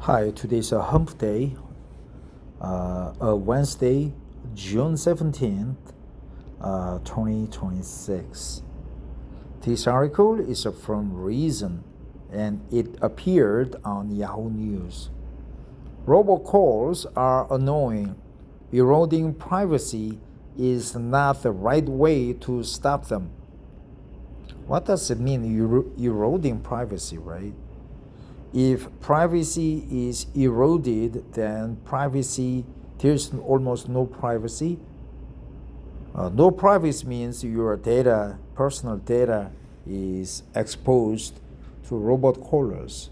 Hi, today's a hump day, Wednesday, June 17th, 2026. This article is from Reason and it appeared on Yahoo News. Robocalls are annoying. Eroding privacy is not the right way to stop them. What does it mean, eroding privacy, right? If privacy is eroded, then there's almost no privacy. No privacy means your data, personal data, is exposed to robot callers.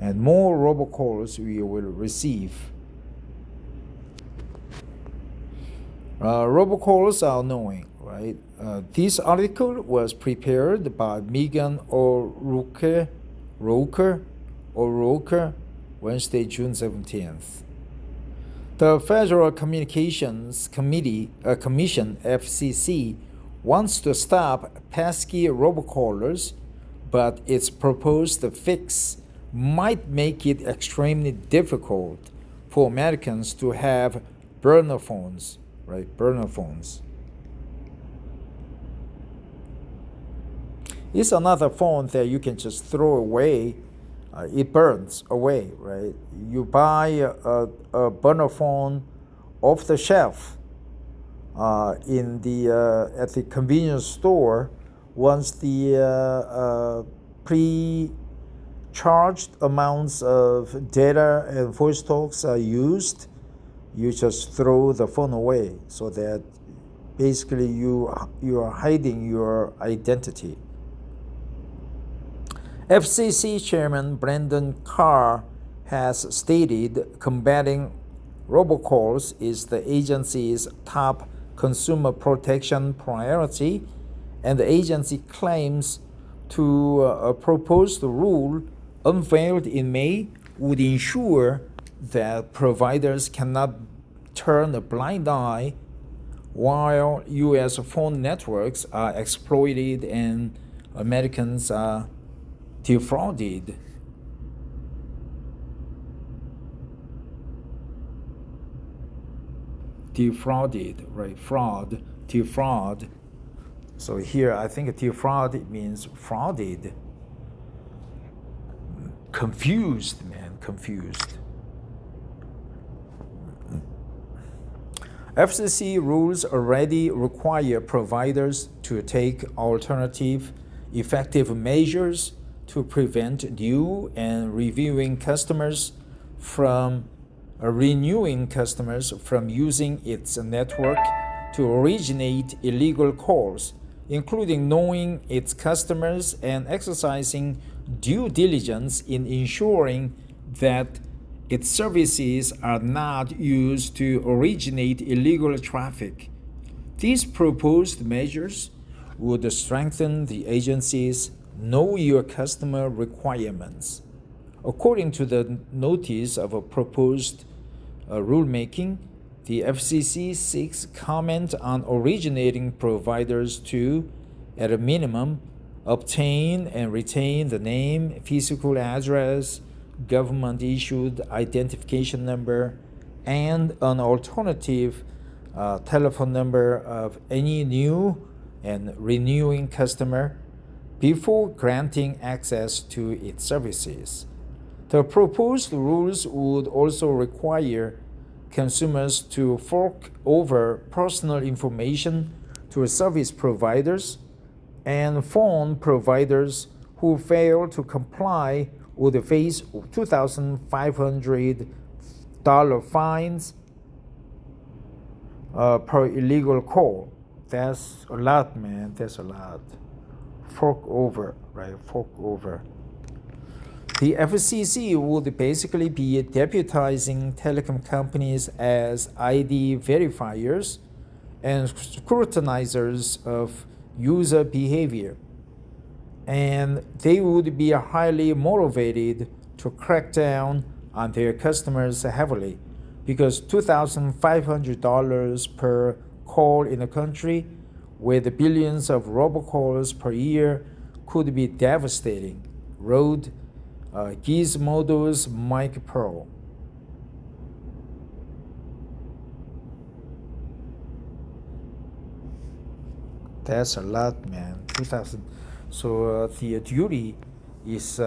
And more robocalls we will receive. Robocalls are annoying, right? This article was prepared by Megan O'Rourke, Wednesday, June 17th. The Federal Communications Commission, FCC, wants to stop pesky robocallers, but its proposed fix might make it extremely difficult for Americans to have burner phones, right? Burner phones. It's another phone that you can just throw away. It burns away, right? You buy a burner phone off the shelf at the convenience store. Once the pre-charged amounts of data and voice talks are used, you just throw the phone away, so that basically you are hiding your identity. FCC Chairman Brandon Carr has stated combating robocalls is the agency's top consumer protection priority, and the agency claims a proposed rule unveiled in May would ensure that providers cannot turn a blind eye while U.S. phone networks are exploited and Americans are defrauded. Right? Defraud. So here I think defraud means frauded. Confused. FCC rules already require providers to take alternative, effective measures to prevent new and renewing customers from using its network to originate illegal calls, including knowing its customers and exercising due diligence in ensuring that its services are not used to originate illegal traffic. These proposed measures would strengthen the agency's Know Your Customer requirements. According to the notice of a proposed rulemaking, the FCC seeks comment on originating providers to, at a minimum, obtain and retain the name, physical address, government-issued identification number, and an alternative telephone number of any new and renewing customer before granting access to its services. The proposed rules would also require consumers to fork over personal information to service providers, and phone providers who fail to comply would face $2,500 fines per illegal call. That's a lot, man. That's a lot. Fork over. The FCC would basically be deputizing telecom companies as ID verifiers and scrutinizers of user behavior. And they would be highly motivated to crack down on their customers heavily, because $2,500 per call in a country with billions of robocalls per year could be devastating. Gizmodo's Mike Pro. That's a lot, man. 2000. So the duty is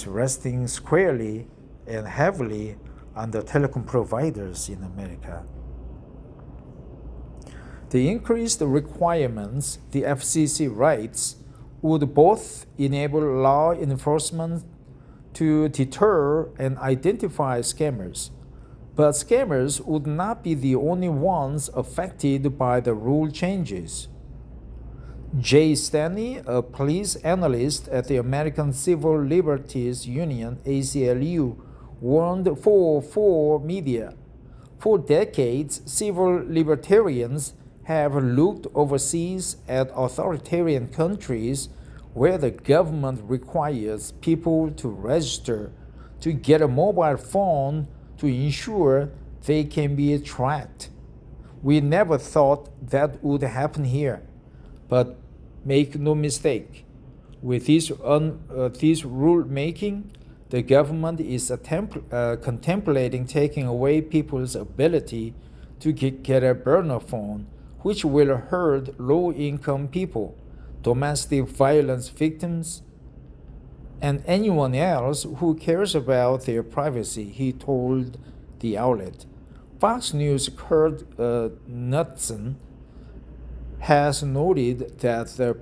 resting squarely and heavily on the telecom providers in America. The increased requirements the FCC writes would both enable law enforcement to deter and identify scammers, but scammers would not be the only ones affected by the rule changes. Jay Stanley, a police analyst at the American Civil Liberties Union (ACLU), warned for media. For decades, civil libertarians have looked overseas at authoritarian countries where the government requires people to register to get a mobile phone to ensure they can be tracked. We never thought that would happen here, but make no mistake, with this rulemaking, the government is contemplating taking away people's ability to get a burner phone, which will hurt low-income people, domestic violence victims, and anyone else who cares about their privacy, he told the outlet. Fox News' Kurt Knudsen has noted that the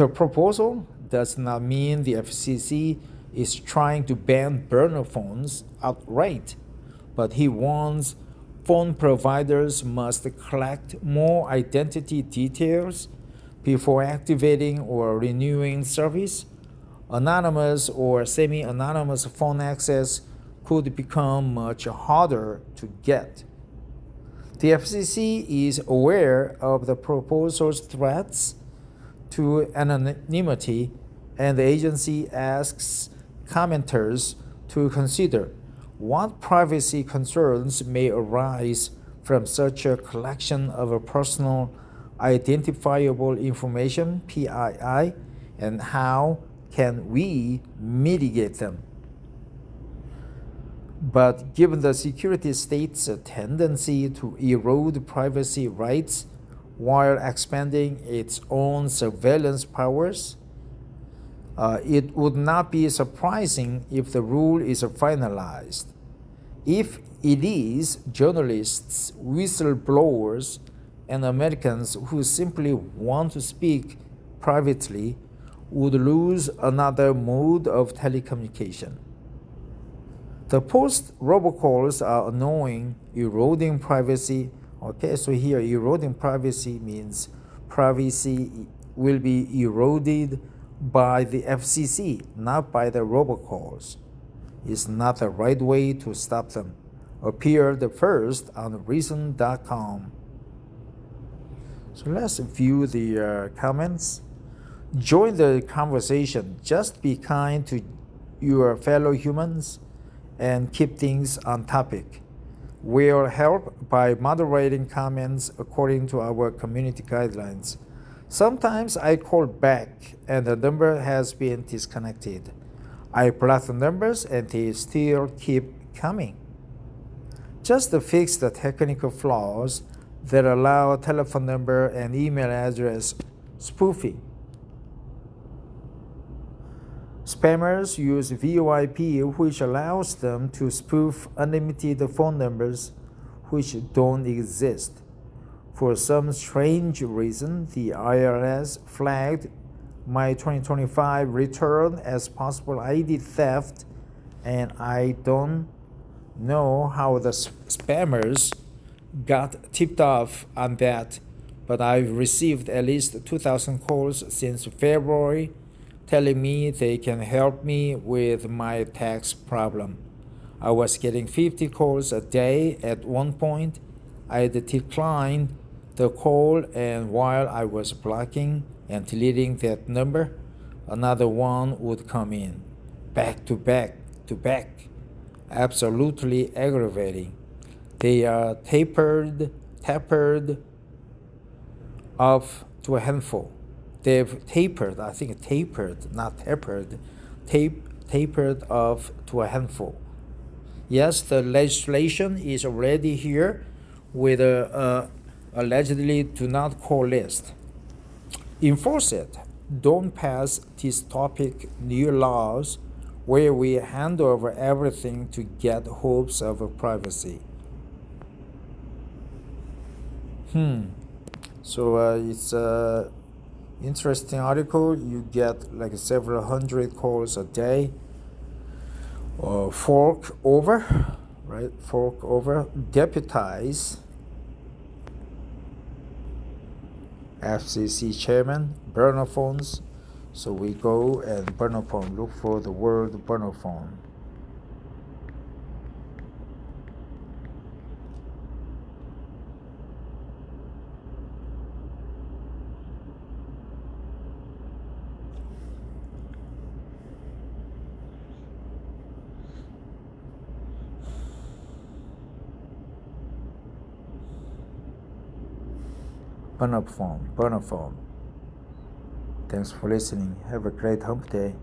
proposal does not mean the FCC is trying to ban burner phones outright, but he warns phone providers must collect more identity details before activating or renewing service. Anonymous or semi-anonymous phone access could become much harder to get. The FCC is aware of the proposal's threats to anonymity, and the agency asks commenters to consider what privacy concerns may arise from such a collection of personal identifiable information, PII, and how can we mitigate them. But given the security state's tendency to erode privacy rights while expanding its own surveillance powers, it would not be surprising if the rule is finalized. If it is, journalists, whistleblowers, and Americans who simply want to speak privately would lose another mode of telecommunication. The post robocalls are annoying, eroding privacy. Okay, so here eroding privacy means privacy will be eroded by the FCC, not by the robocalls. It's not the right way to stop them. Appeared first on Reason.com. So let's view the comments. Join the conversation. Just be kind to your fellow humans and keep things on topic. We'll help by moderating comments according to our community guidelines. Sometimes I call back and the number has been disconnected. I block the numbers and they still keep coming. Just to fix the technical flaws that allow telephone number and email address spoofing. Spammers use VoIP, which allows them to spoof unlimited phone numbers which don't exist. For some strange reason, the IRS flagged my 2025 return as possible ID theft, and I don't know how the spammers got tipped off on that, but I've received at least 2,000 calls since February telling me they can help me with my tax problem. I was getting 50 calls a day at one point. I declined the call, and while I was blocking and deleting that number, another one would come in, back to back to back. Absolutely aggravating. They are tapered off to a handful. they've tapered, I think tapered, not tapered, tapered off to a handful. Yes, the legislation is already here with a allegedly do not call list. Enforce it. Don't pass dystopic new laws where we hand over everything to get hopes of privacy. So it's a interesting article. You get like several hundred calls a day. Fork over, right? Fork over. Deputize. FCC chairman, burner phones. So we go and burner phone, look for the word burner phone. Burner phone, burner phone. Thanks for listening. Have a great hump day.